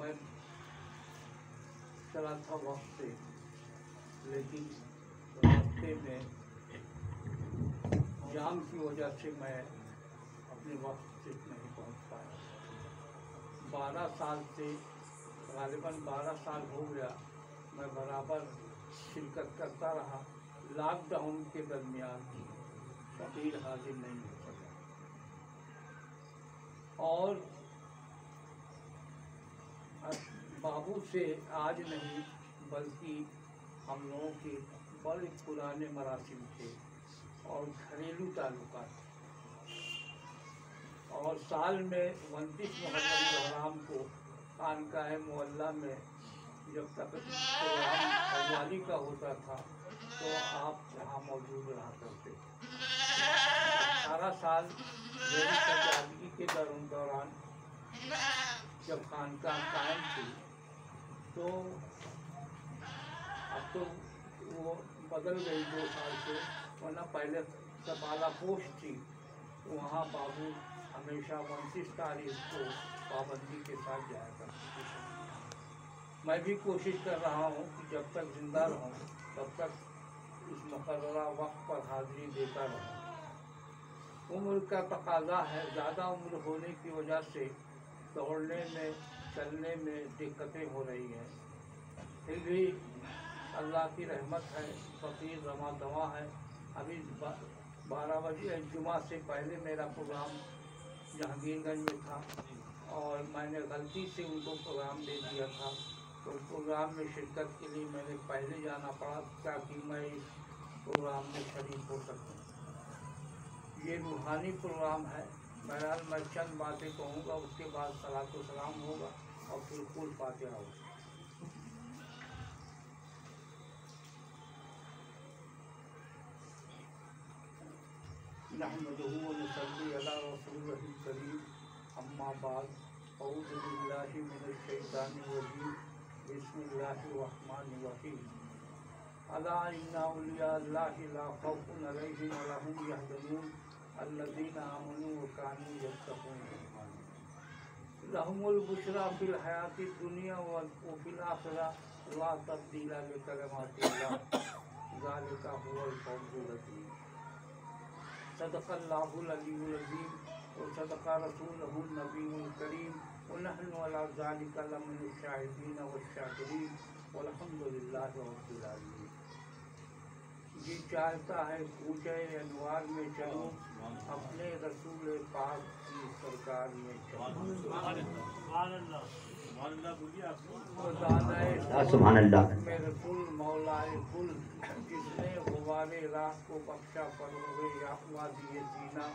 मैं चला था वक्त से, लेकिन रास्ते में जाम की वजह से मैं अपने वक्त से नहीं पहुंच पाया। 12 साल से, गालिबन 12 साल हो गया मैं बराबर शिरकत करता रहा। लॉकडाउन के दरमियान फकीर हाजिर नहीं हो सका, और बाबू से आज नहीं बल्कि हम लोगों के बड़े पुराने मरासिम थे और घरेलू ताल्लुकात, और साल में 29 मुहर्रम हराम को खानकाह मोहल्ला में जब तक प्रोग्राम कव्वाली का होता था तो आप वहाँ मौजूद रहा करते थे। 18 साल मेरी तजादगी के दौरान जब खानकाह कायम थी, तो अब तो वो बदल गई 2 साल से, वरना पहले सपाला पोस्ट थी, वहाँ बाबू हमेशा 29 तारीख को पाबंदी के साथ जाया करते थे। मैं भी कोशिश कर रहा हूँ कि जब तक जिंदा रहूँ तब तक इस मुकर्ररा वक्त पर हाजिरी देता रहूँ। उम्र का तकाजा है, ज़्यादा उम्र होने की वजह से दौड़ने में चलने में दिक्कतें हो रही हैं, फिर भी अल्लाह की रहमत है, फ़कीर रमा दवा है। अभी 12 बजे जुमा से पहले मेरा प्रोग्राम जहांगीरगंज में था और मैंने गलती से उनको प्रोग्राम दे दिया था, तो प्रोग्राम में शिरकत के लिए मैंने पहले जाना पड़ा ताकि मैं इस प्रोग्राम में शरीक हो सकूँ। ये रूहानी प्रोग्राम है। बहरहाल मैं चंद बातें कहूँगा, उसके बाद सलातो सलाम होगा और फिर कुल फातिहा होगा। नहमदुहु व नसल्ली अला रसूलिहिल करीम, अम्मा बाद, औज़ु बिल्लाहि मिनश शैतानिर रजीम, बिस्मिल्लाहिर रहमानिर रहीम। अला इन्ना औलिया अल्लाहि ला खौफुन अलैहिम व ला हुम यहज़नून, अल्लज़ीना आमनू व कानू यत्तक़ून, लहुमुल बुशरा फिल हयातिद दुनिया व फिल आखिरह, ला तब्दीला लिकलिमातिल्लाह, ज़ालिका हुवल फौज़ुल अज़ीम। सदक़ल्लाहुल अलीयुल अज़ीम व सदक़ रसूलुहुन नबियुल करीम व नहनु अला ज़ालिका लमिन शाहिदीन व शाकिरीन वल्हम्दुलिल्लाहि रब्बिल आलमीन। जी चाहता है कूचे अनवार में चलूँ, अपने रसूल पाक की सरकार में चलूँ। में रसूल मौलाए कुल, जिसने गुबारे राह को बख्शा फरोगे याक़वा दिए सीना,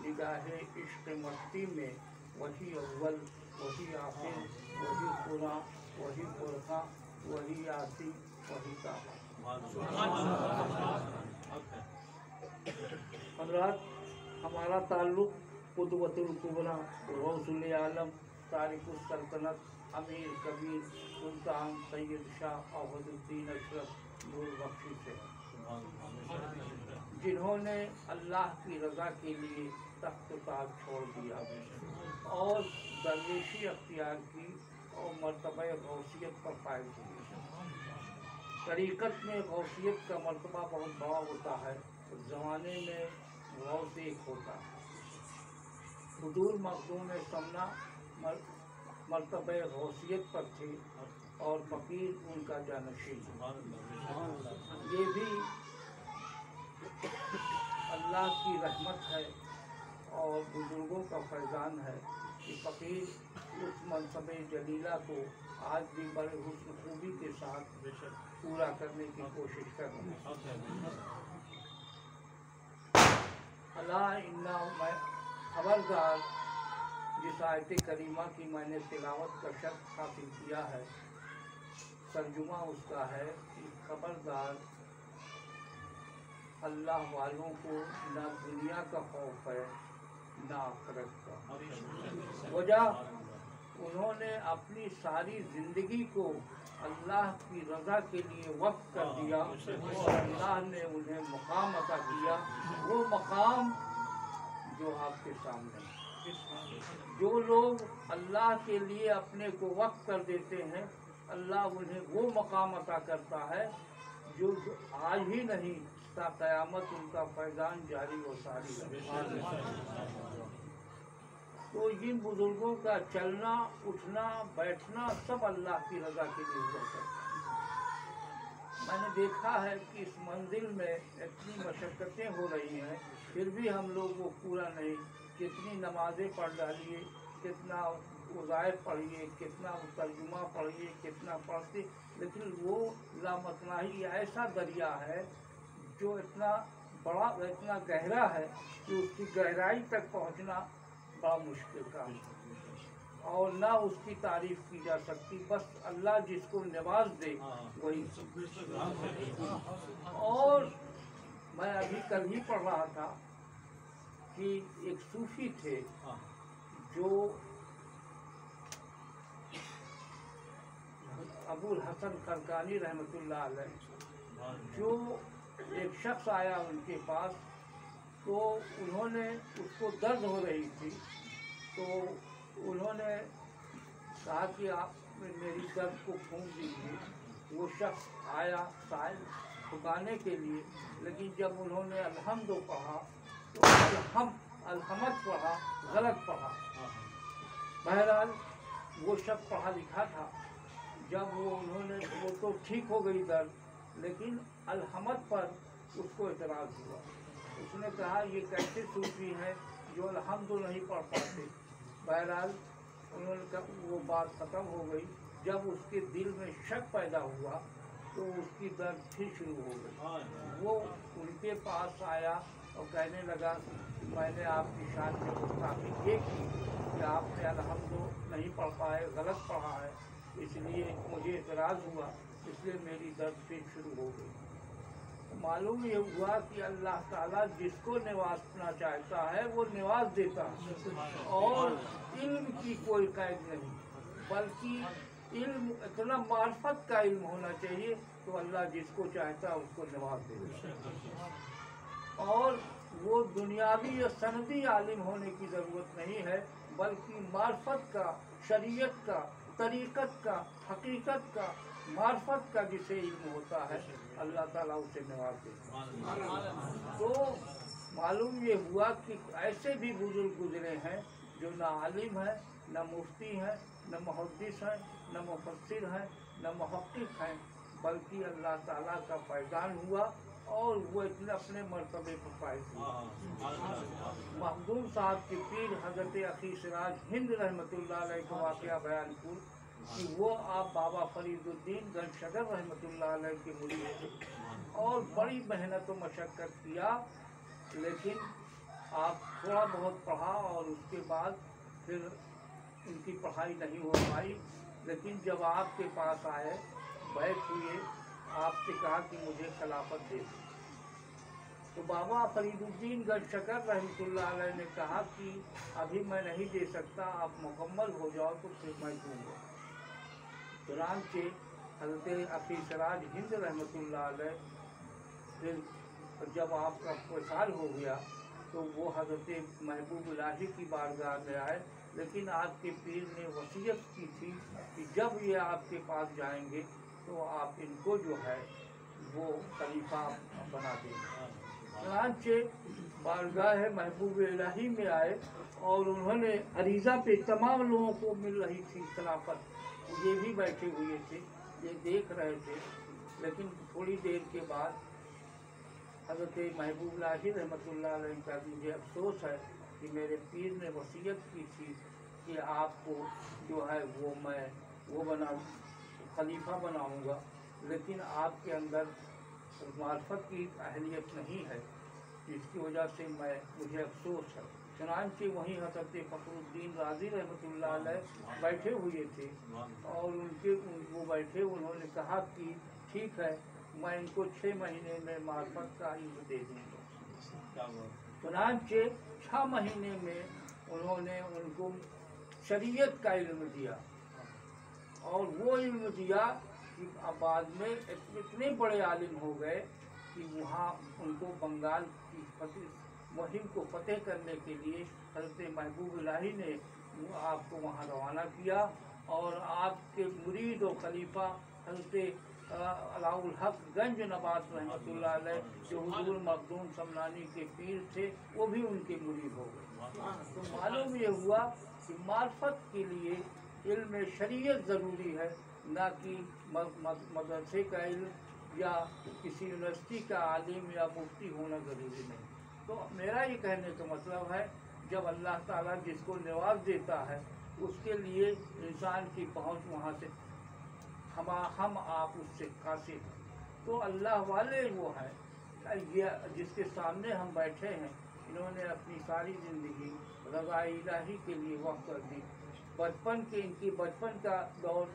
निगाहे इश्क़ मस्ती में वही अव्वल वही आखिर वही खुदा वही फुरक़ा वही यासीन वही ताहा। हज़रात, हमारा ताल्लुक़ क़ुदवतुल कुबरा गौसुल आलम तारिकुस सल्तनत अमीर कबीर सुल्तान सैयद शाह अवधुद्दीन अशरफ नूर बख्शी से है, जिन्होंने अल्लाह की रज़ा के लिए तख्त ताज छोड़ दिया और दरवेशी अख्तियार की और मर्तबा गौसियत पर फायज हुई। तरीक़त में गौसियत का मर्तबा बहुत बड़ा होता है, उस ज़माने में गौस एक होता है। हुजूर मखदूम समना मर्तबा गौसियत पर थे और फ़कीर उनका जानशीन। ये भी अल्लाह की रहमत है और बुजुर्गों का फैज़ान है कि फ़कीर उस मनसब जलीला को आज भी बड़े हुस्न खूबी के साथ पूरा करने की कोशिश कर रहे हैं। अल्लाह इन्ना, मैं खबरदार, जिस आयत करीमा की मैंने तिलावत का शर्त हासिल किया है, तर्जुमा उसका है कि खबरदार अल्लाह वालों को ना दुनिया का खौफ है ना आखिरत का। वजह, उन्होंने अपनी सारी ज़िंदगी को अल्लाह की रज़ा के लिए वक़्फ़ कर दिया और अल्लाह ने उन्हें मकाम अता किया, वो मकाम जो आपके सामने है। जो लोग अल्लाह के लिए अपने को वक्फ कर देते हैं, अल्लाह उन्हें वो मकाम अता करता है जो आज ही नहीं ता क़यामत उनका फैज़ान जारी व सारी रहे। तो जिन बुजुर्गों का चलना, उठना, बैठना सब अल्लाह की रज़ा के लिए हुआ करता है। मैंने देखा है कि इस मंजिल में इतनी मशक्क़तें हो रही हैं, फिर भी हम लोग वो पूरा नहीं, कितनी नमाज़ें पढ़ डालिए, कितना वज़ाइफ पढ़िए, कितना तर्जुमा पढ़िए, कितना पढ़ते, लेकिन वो लामतनाही ऐसा दरिया है जो इतना बड़ा, इतना गहरा है कि उसकी गहराई तक पहुंचना बड़ा मुश्किल काम है और ना उसकी तारीफ की जा सकती। बस अल्लाह जिसको नवाज दे वही। और मैं अभी कल ही पढ़ रहा था कि एक सूफी थे जो अबुल हसन खरकानी रहमतुल्लाह अलैह, जो एक शख्स आया उनके पास, तो उन्होंने, उसको दर्द हो रही थी, तो उन्होंने कहा कि आप मेरी दर्द को फूंक दीजिए। वो शख्स आया साइल फुकाने के लिए, लेकिन जब उन्होंने अलहम्द पढ़ा तो अलहमद पढ़ा, गलत पढ़ा। बहरहाल वो शख्स पढ़ा लिखा था, जब वो तो ठीक हो गई दर्द, लेकिन अलहमद पर उसको एतराज़ हुआ। उसने कहा ये कैसे सूफी हैं जो अलहम्द नहीं पढ़ पाते। बहरहाल उन्होंने कहा, वो बात ख़त्म हो गई। जब उसके दिल में शक पैदा हुआ तो उसकी दर्द फिर शुरू हो गई। वो उनके पास आया और कहने लगा कि मैंने आपकी शान में गुस्ताखी ये की कि आपने अलहम्द नहीं पढ़ पाए, गलत पढ़ा है, इसलिए मुझे एतराज़ हुआ, इसलिए मेरी दर्द फिर शुरू हो गई। मालूम ये हुआ कि अल्लाह ताला जिसको नवाजना चाहता है वो नवाज देता है। और इल्म की कोई कैद नहीं, बल्कि इल्म इतना मार्फत का इल्म होना चाहिए, तो अल्लाह जिसको चाहता है उसको नवाज देता है। और वो दुनियावी या सनदी आलिम होने की ज़रूरत नहीं है, बल्कि मार्फत का, शरीयत का, तरीक़त का, हकीकत का, मार्फत का जिसे इल्म होता है, अल्लाह ताला उसे नवाज देता है। तो मालूम ये हुआ कि ऐसे भी बुजुर्ग गुजरे हैं जो न आलिम है, न मुफ्ती हैं, न मुहद्दिस हैं, न मुफस्सिर हैं, न मुहक्किक हैं, बल्कि अल्लाह ताला का फैज़ान हुआ और वो इतने अपने मर्तबे पर फायज हुए। मखदूम साहब के पीर हज़रत अखी सिराज हिंद रहमतुल्लाह अलैह का वाक़या बयान की कि वो आप बाबा फरीदुद्दीन गंजशगर रहमतुल्लाह अलैह के मुरीद थे और बड़ी मेहनत व मशक्क़त किया, लेकिन आप थोड़ा बहुत पढ़ा और उसके बाद फिर उनकी पढ़ाई नहीं हो पाई। लेकिन जब आपके पास आए, बैठ हुए, आपसे कहा कि मुझे खिलाफत दे दो, तो बाबा फरीदुद्दीन गंजशगर रहमतुल्लाह अलैह ने कहा कि अभी मैं नहीं दे सकता, आप मुकम्मल हो जाओ तो फिर मैं दूँगा। चुनांचे हज़रत अखी सिराज हिंद रहमतुल्लाह अलैह फिर जब आपका वसाल हो गया तो वो हज़रत महबूब इलाही की बारगाह में आए, लेकिन आपके पीर ने वसीयत की थी कि जब ये आपके पास जाएंगे तो आप इनको जो है वो खलीफा बना देंगे। चुनांचे बारगाह महबूब इलाही में आए और उन्होंने अरीज़ा पे तमाम लोगों को मिल रही थी खिलाफत, ये भी बैठे हुए थे, ये देख रहे थे। लेकिन थोड़ी देर के बाद हज़रत महबूब इलाही रहमतुल्लाह अलैह का मुझे अफसोस है कि मेरे पीर ने वसीयत की थी कि आपको जो है वो मैं वो बना खलीफा बनाऊंगा, लेकिन आपके अंदर मार्फत की अहलियत नहीं है, जिसकी वजह से मुझे अफसोस है। चुनांचे वहीं हज़रत फ़खरुद्दीन राज़ी रहमतुल्लाह अलैह बैठे हुए थे और वो बैठे, उन्होंने कहा कि ठीक है, मैं इनको 6 महीने में मार्फत का इल्म दे दूँगा। चुनांचे 6 महीने में उन्होंने उनको शरीयत का इल्म दिया और वो इल्म दिया कि अब बाद में इतने बड़े आलिम हो गए कि वहाँ उनको बंगाल की मुहिम को फतेह करने के लिए हज़रत महबूब इलाही ने आपको वहाँ रवाना किया और आपके मुरीद और खलीफा हज़रत अलाउल हक गंज नवाज रहमतुल्लाह अलैह जो हुजूर मखदूम समनानी के पीर थे वो भी उनके मुरीद हो गए। तो मालूम ये हुआ कि मार्फत के लिए इल्म शरीयत ज़रूरी है, ना कि मदरसे का इल्म या किसी यूनिवर्सिटी का आलिम या मुफ्ती होना ज़रूरी नहीं। तो मेरा ये कहने का मतलब है जब अल्लाह ताला जिसको नवाज देता है उसके लिए इंसान की पहुंच वहाँ से हम आप उससे कासिर हैं। तो अल्लाह वाले वो हैं ये जिसके सामने हम बैठे हैं, इन्होंने अपनी सारी ज़िंदगी रज़ा इलाही के लिए वक़्फ कर दी। बचपन के इनकी बचपन का दौर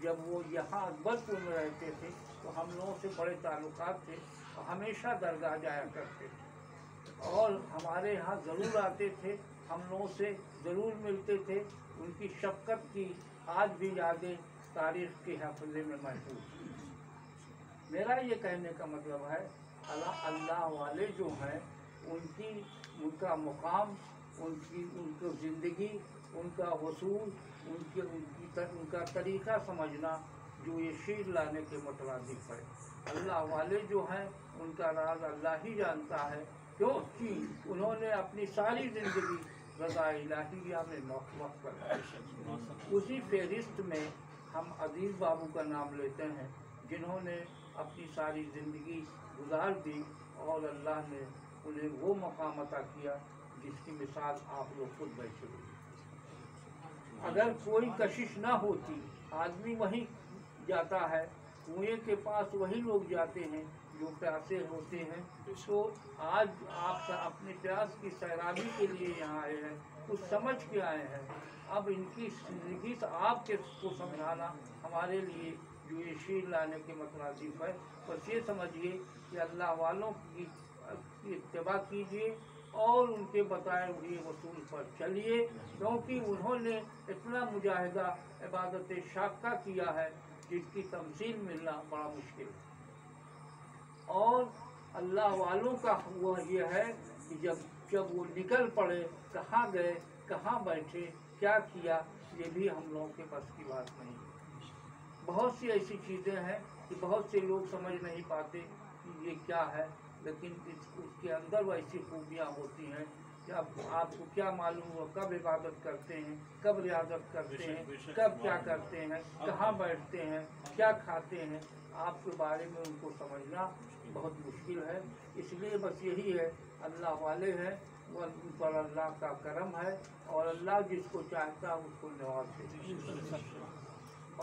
जब वो यहाँ अकबरपुर में रहते थे तो हम लोगों से बड़े ताल्लुकात थे, हमेशा दरगाह जाया करते थे और हमारे यहाँ ज़रूर आते थे, हम लोगों से ज़रूर मिलते थे। उनकी शफ़क़त की आज भी यादें तारीख़ के हाफ़िज़े में महफूज। मेरा ये कहने का मतलब है अल्लाह वाले जो हैं उनका मुकाम, उनको ज़िंदगी, उनका वसूल, उनका तरीक़ा समझना जो ये शीर लाने के मुतरादिफ़ है। अल्लाह वाले जो हैं उनका राज अल्लाह ही जानता है, क्योंकि उन्होंने अपनी सारी ज़िंदगी रज़ा इलाहिया में वक़्फ़ कर दी। उसी फहरिस्त में हम अजीज़ बाबू का नाम लेते हैं जिन्होंने अपनी सारी ज़िंदगी गुजार दी और अल्लाह ने उन्हें वो मकाम अता किया जिसकी मिसाल आप लोग खुद बैठे हुए। अगर कोई कशिश ना होती, आदमी वहीं जाता है, कुएं के पास वही लोग जाते हैं जो प्यासे होते हैं। तो आज आप अपने प्यास की सैराबी के लिए यहाँ आए हैं, कुछ समझ के आए हैं। अब इनकी ज़िंदगी से आपके को समझाना हमारे लिए जो ये शीर लाने के मुतरादिफ़ है। बस ये समझिए कि अल्लाह वालों की इत्तिबा कीजिए और उनके बताए हुए वसूल पर चलिए, क्योंकि उन्होंने इतना मुजाहिदा इबादत शाक़ा किया है जिसकी तमसील मिलना बड़ा मुश्किल है। और अल्लाह वालों का हुआ ये है कि जब वो निकल पड़े, कहाँ गए, कहाँ बैठे, क्या किया, ये भी हम लोगों के बस की बात नहीं। बहुत सी ऐसी चीज़ें हैं कि बहुत से लोग समझ नहीं पाते कि ये क्या है, लेकिन उसके अंदर वैसी खूबियाँ होती हैं कि अब आपको क्या मालूम हुआ कब इबादत करते हैं, कब रियाजत करते हैं, कब क्या करते हैं, कहाँ बैठते हैं, क्या खाते हैं, आपके बारे में उनको समझना बहुत मुश्किल है। इसलिए बस यही है, अल्लाह वाले हैं, वह पर अल्लाह का करम है और अल्लाह जिसको चाहता है उसको नवाजता है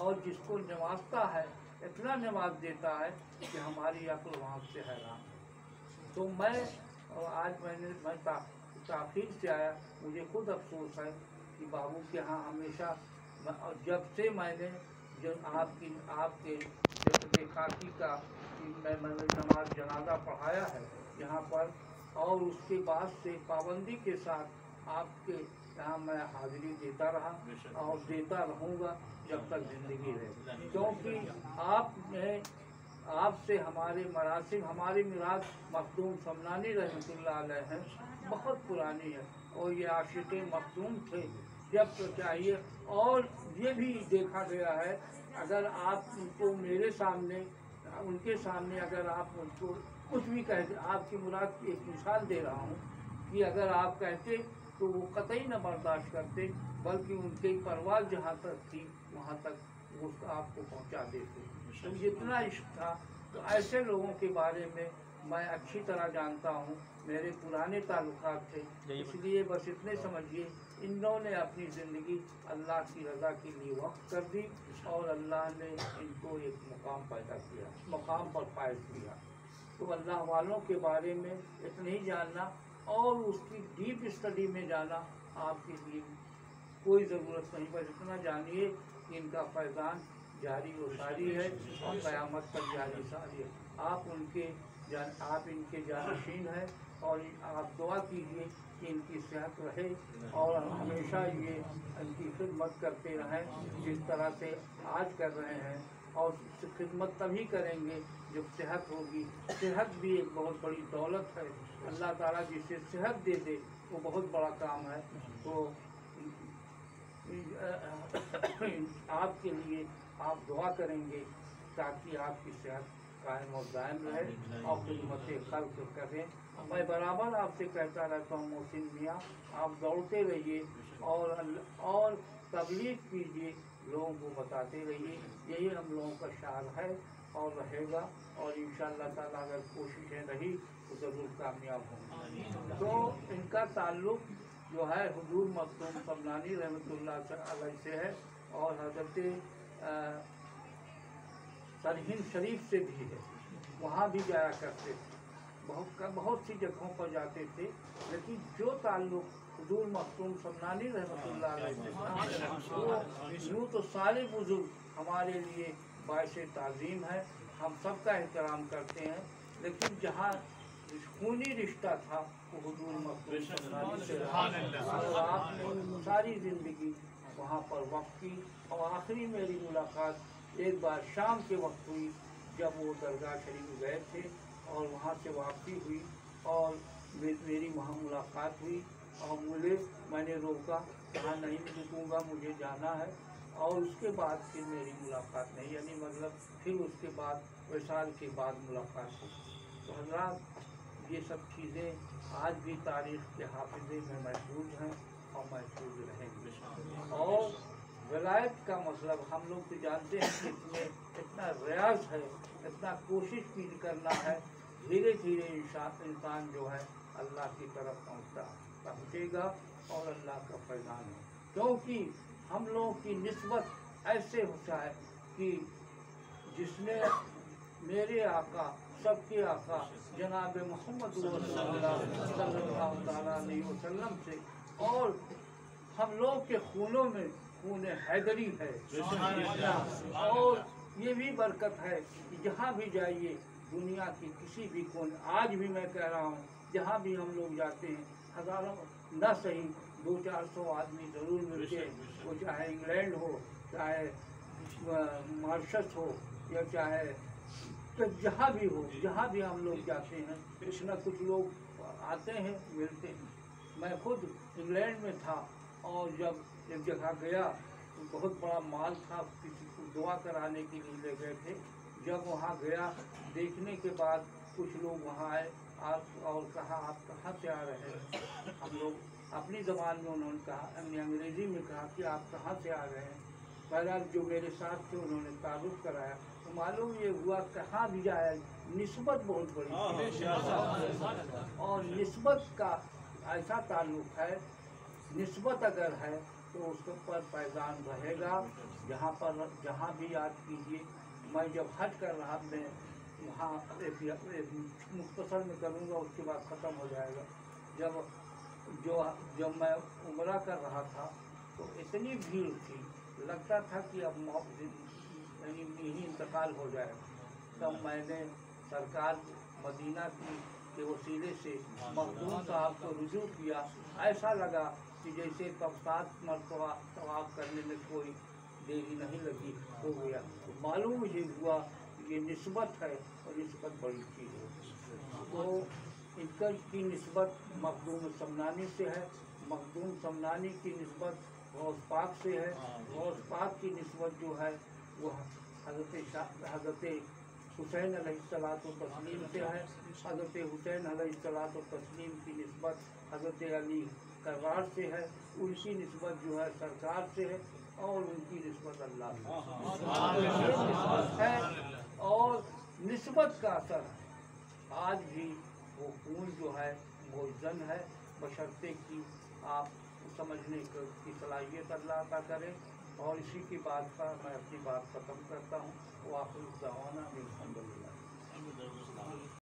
और जिसको नवाजता है इतना नवाज देता है कि हमारी अक्ल वहाँ से हैरान। तो आज मैं ताख़ीर से आया, मुझे खुद अफसोस है कि बाबू के यहाँ हमेशा जब से मैंने जब आपके खाकी का मैंने नमाज जनाजा पढ़ाया है यहाँ पर, और उसके बाद से पाबंदी के साथ आपके यहाँ मैं हाज़िरी देता रहा और देता रहूँगा जब तक ज़िंदगी रहे, क्योंकि आपसे हमारे मरासिम, हमारी मिराज मखदूम समनानी रहमतुल्लाह अलैह हैं, बहुत पुरानी है और ये आशिक़ मखदूम थे जब तो चाहिए। और ये भी देखा गया है, अगर आप उनको मेरे सामने उनके सामने अगर आप उनको कुछ भी कहते, आपकी मुराद की एक मिसाल दे रहा हूँ कि अगर आप कहते तो वो कतई न बर्दाश्त करते, बल्कि उनकी परवाज़ जहाँ तक थी वहाँ तक वो आपको पहुँचा देते। तो जितना इश्क था, तो ऐसे लोगों के बारे में मैं अच्छी तरह जानता हूँ, मेरे पुराने ताल्लुकात थे। इसलिए बस इतने समझिए, इन्होंने अपनी ज़िंदगी अल्लाह की रज़ा के लिए वक़्फ़ कर दी और अल्लाह ने इनको एक मुकाम पैदा किया, मुकाम पर फायज किया। तो अल्लाह वालों के बारे में इतना ही जानना और उसकी डीप स्टडी में जाना आपके लिए कोई ज़रूरत नहीं, बस इतना जानिए कि इनका फैज़ान जारी व सारी है और क़यामत तक जारी सारी है। आप इनके जानशीन हैं और आप दुआ कीजिए कि इनकी सेहत रहे और हमेशा ये इनकी खिदमत करते रहें जिस तरह से आज कर रहे हैं। और खिदमत तभी करेंगे जब सेहत होगी। सेहत भी एक बहुत बड़ी दौलत है, अल्लाह ताला जिसे सेहत दे दे वो बहुत बड़ा काम है। तो आपके लिए आप दुआ करेंगे ताकि आपकी सेहत कायम और दायम रहे और खिदमत खल्क करें। मैं बराबर आपसे कहता रहता हूँ मोहसिन मियाँ, आप दौड़ते रहिए और तबलीग कीजिए, लोगों को बताते रहिए। यही हम लोगों का शार है और रहेगा, और इंशाअल्लाह ताला अगर कोशिशें रही तो ज़रूर कामयाब होंगे। तो इनका ताल्लुक़ जो है हुजूर मखदूम समनानी रहमतुल्लाह अलैह से है, और हज़रत सरहिंद शरीफ से भी है। वहाँ भी जाया करते थे, बहुत सी जगहों पर जाते थे, लेकिन जो ताल्लुक़ हुजूर मखदूम समनानी रहमतुल्लाह अलैह से था, वो यूँ तो सारे बुजुर्ग हमारे लिए बाइस ताज़ीम है, हम सबका एहतराम करते हैं, लेकिन जहाँ खूनी रिश्ता था वो हुजूर मखदूम समनानी से रहा, और आपने सारी ज़िंदगी वहाँ पर वक़्त की। और आखिरी मेरी मुलाकात एक बार शाम के वक्त हुई, जब वो दरगाह शरीफ गए थे और वहाँ से वापसी हुई, और मेरी वहाँ मुलाकात हुई, और मैंने रोका, कहा नहीं रुकूँगा, मुझे जाना है। और उसके बाद फिर मेरी मुलाकात नहीं, यानी मतलब फिर उसके बाद विसाल के बाद मुलाकात हुई। तो हज़रात ये सब चीज़ें आज भी तारीख़ के हाफ़िज़े में महफूज हैं और महफूज रहेंगे। और वलायत का मतलब हम लोग तो जानते हैं कि इसमें इतना रियाज है, इतना कोशिश भी करना है, धीरे धीरे इंसान जो है अल्लाह की तरफ पहुँचेगा, और अल्लाह का फैज़ान है। क्योंकि हम लोगों की निस्बत ऐसे होता है कि जिसने मेरे आका, सबके आका जनाब मोहम्मद सल्लल्लाहु अलैहि वसल्लम से, और हम लोग के खूनों में खून हैदरी है। और ये भी बरकत है कि जहाँ भी जाइए दुनिया की किसी भी कोने, आज भी मैं कह रहा हूँ, जहाँ भी हम लोग जाते हैं हज़ारों न सही 200-400 आदमी ज़रूर मिलते हैं, वो चाहे इंग्लैंड हो, चाहे मॉरिशस हो, या चाहे तो जहाँ भी हो, जहाँ भी हम लोग जाते हैं कुछ न कुछ लोग आते हैं, मिलते हैं। मैं खुद इंग्लैंड में था, और जब एक जगह गया तो बहुत बड़ा माल था, किसी को दुआ कराने के लिए ले गए थे। जब वहाँ गया, देखने के बाद कुछ लोग वहाँ आए और कहा आप कहाँ से आ रहे हैं। हम लोग अपनी ज़बान में उन्होंने कहा, हमने अंग्रेज़ी में कहा कि आप कहाँ से आ रहे हैं। बहरहाल जो मेरे साथ थे उन्होंने तारुफ कराया, तो मालूम ये हुआ कहाँ भी जाए निस्बत बहुत बड़ी, और निस्बत का ऐसा ताल्लुक़ है, निस्बत अगर है तो उस पर फैज़ान रहेगा। जहाँ भी याद कीजिए, मैं जब हज कर रहा, मैं वहाँ एक मुख्तसर में करूँगा, उसके बाद ख़त्म हो जाएगा। जब मैं उम्रा कर रहा था तो इतनी भीड़ थी, लगता था कि अब यही इंतकाल हो जाएगा। तब मैंने सरकार मदीना के वसीले से मखदूम साहब को रुजू किया। ऐसा लगा कि जैसे तब 7 मरतबा तवाफ़ करने में कोई देरी नहीं लगी, हो गया। तो मालूम ये हुआ कि ये निस्बत है, और निस्बत बड़ी चीज़ है। तो इनकी निस्बत मखदूम समनानी से है, मखदूम समनानी की निस्बत गौस पाक से है, गौस पाक की निस्बत जो है वो हज़रत हुसैन अलैहिस्सलातु तस्लीम से है, हज़रत हुसैन अलैहिस्सलातु तस्लीम की निस्बत हज़रत अली कररार से है, उनकी निस्बत जो है सरकार से है, और उनकी निस्बत अल्लाह से है। और निस्बत का असर आज भी वो खून जो है वो जन है, बशर्ते कि आप समझने की सलाहियत अल्लाह अता करें। और इसी की बात पर मैं अपनी बात ख़त्म करता हूँ। वो आखिर दवाना में अल्हम्दुलिल्लाह।